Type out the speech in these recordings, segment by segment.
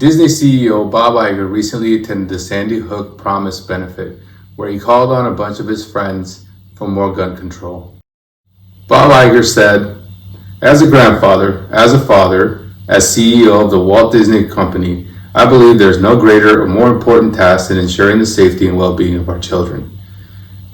Disney CEO Bob Iger recently attended the Sandy Hook Promise benefit, where he called on a bunch of his friends for more gun control. Bob Iger said, "As a grandfather, as a father, as CEO of the Walt Disney Company, I believe there's no greater or more important task than ensuring the safety and well-being of our children."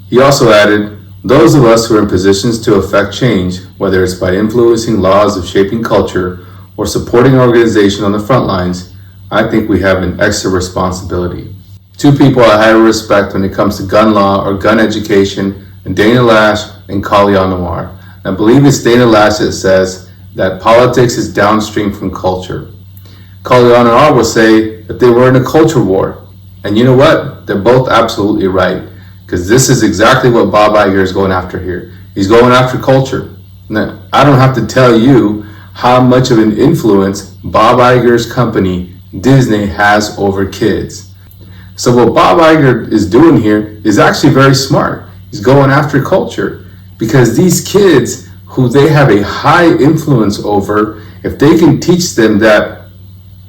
He also added, "Those of us who are in positions to affect change, whether it's by influencing laws of shaping culture or supporting an organization on the front lines, I think we have an extra responsibility." Two people I highly respect when it comes to gun law or gun education, and Dana Lash and Kalian Noir. I believe it's Dana Lash that says that politics is downstream from culture. Kalian Noir will say that they were in a culture war. And you know what? They're both absolutely right. Because this is exactly what Bob Iger is going after here. He's going after culture. Now, I don't have to tell you how much of an influence Bob Iger's company, Disney, has over kids. So what Bob Iger is doing here is actually very smart. He's going after culture. Because these kids who they have a high influence over, if they can teach them that,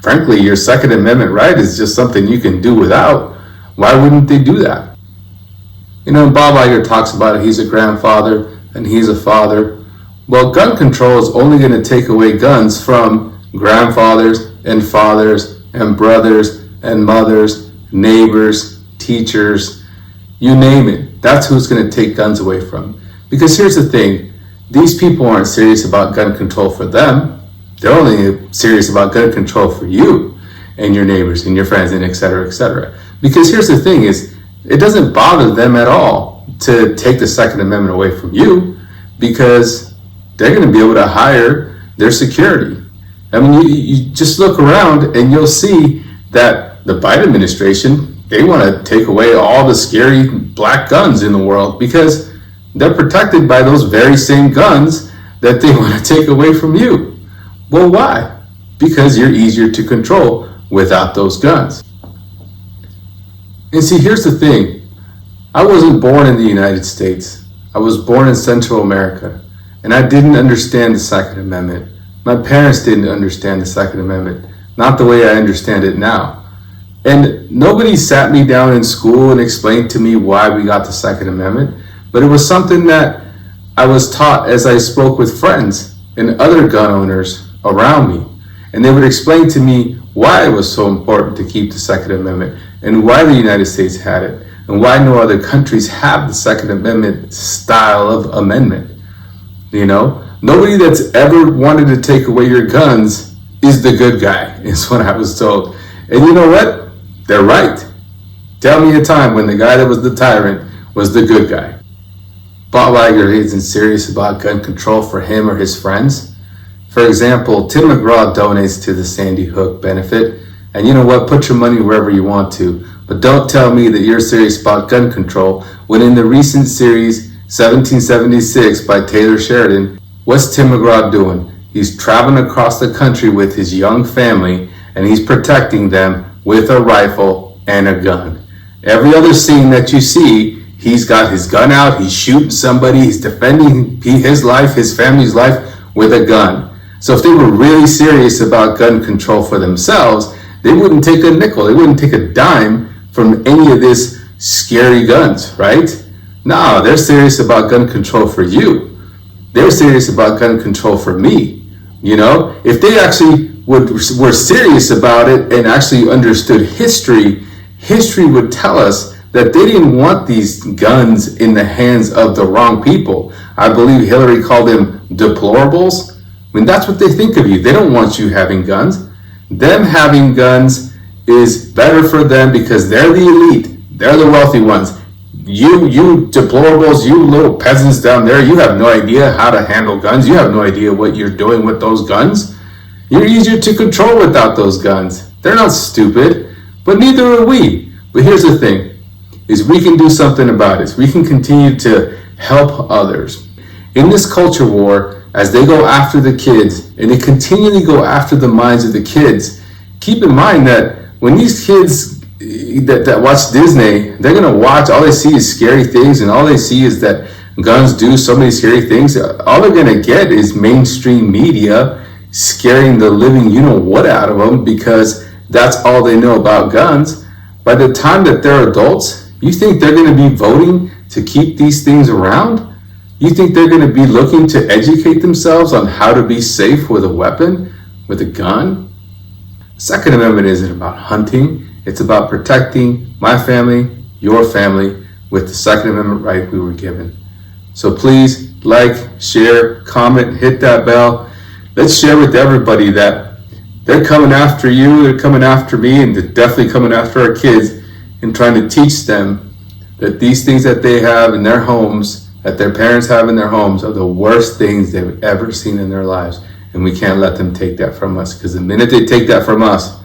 frankly, your Second Amendment right is just something you can do without, why wouldn't they do that? You know, Bob Iger talks about it, he's a grandfather and he's a father. Well, gun control is only going to take away guns from grandfathers and fathers and brothers and mothers, neighbors, teachers, you name it. That's who's going to take guns away from. Because here's the thing, these people aren't serious about gun control for them. They're only serious about gun control for you and your neighbors and your friends and et cetera, et cetera. Because here's the thing is, it doesn't bother them at all to take the Second Amendment away from you because they're going to be able to hire their security. I mean, you just look around and you'll see that the Biden administration, they want to take away all the scary black guns in the world because they're protected by those very same guns that they want to take away from you. Well, why? Because you're easier to control without those guns. And see, here's the thing. I wasn't born in the United States. I was born in Central America, and I didn't understand the Second Amendment. My parents didn't understand the Second Amendment, not the way I understand it now. And nobody sat me down in school and explained to me why we got the Second Amendment, but it was something that I was taught as I spoke with friends and other gun owners around me. And they would explain to me why it was so important to keep the Second Amendment and why the United States had it and why no other countries have the Second Amendment style of amendment. You know, nobody that's ever wanted to take away your guns is the good guy, is what I was told. And you know what? They're right. Tell me a time when the guy that was the tyrant was the good guy. Bob Iger isn't serious about gun control for him or his friends. For example, Tim McGraw donates to the Sandy Hook benefit. And you know what? Put your money wherever you want to. But don't tell me that you're serious about gun control when in the recent series 1776 by Taylor Sheridan, what's Tim McGraw doing? He's traveling across the country with his young family and he's protecting them with a rifle and a gun. Every other scene that you see, he's got his gun out, he's shooting somebody, he's defending his life, his family's life with a gun. So if they were really serious about gun control for themselves, they wouldn't take a nickel, they wouldn't take a dime from any of this scary guns, right? No, they're serious about gun control for you. They're serious about gun control for me. You know, if they actually were serious about it and actually understood history, history would tell us that they didn't want these guns in the hands of the wrong people. I believe Hillary called them deplorables. I mean, that's what they think of you. They don't want you having guns. Them having guns is better for them because they're the elite. They're the wealthy ones. You deplorables, you little peasants down there, you have no idea how to handle guns. You have no idea what you're doing with those guns. You're easier to control without those guns. They're not stupid, but neither are we. But here's the thing, is we can do something about it. We can continue to help others. In this culture war, as they go after the kids, and they continually go after the minds of the kids, keep in mind that when these kids that watch Disney, they're going to watch, all they see is scary things, and all they see is that guns do so many scary things. All they're going to get is mainstream media scaring the living you-know-what out of them because that's all they know about guns, by the time that they're adults, you think they're going to be voting to keep these things around? You think they're going to be looking to educate themselves on how to be safe with a weapon, with a gun? The Second Amendment isn't about hunting. It's about protecting my family, your family, with the Second Amendment right we were given. So please like, share, comment, hit that bell. Let's share with everybody that they're coming after you, they're coming after me, and they're definitely coming after our kids and trying to teach them that these things that they have in their homes, that their parents have in their homes, are the worst things they've ever seen in their lives. And we can't let them take that from us, because the minute they take that from us,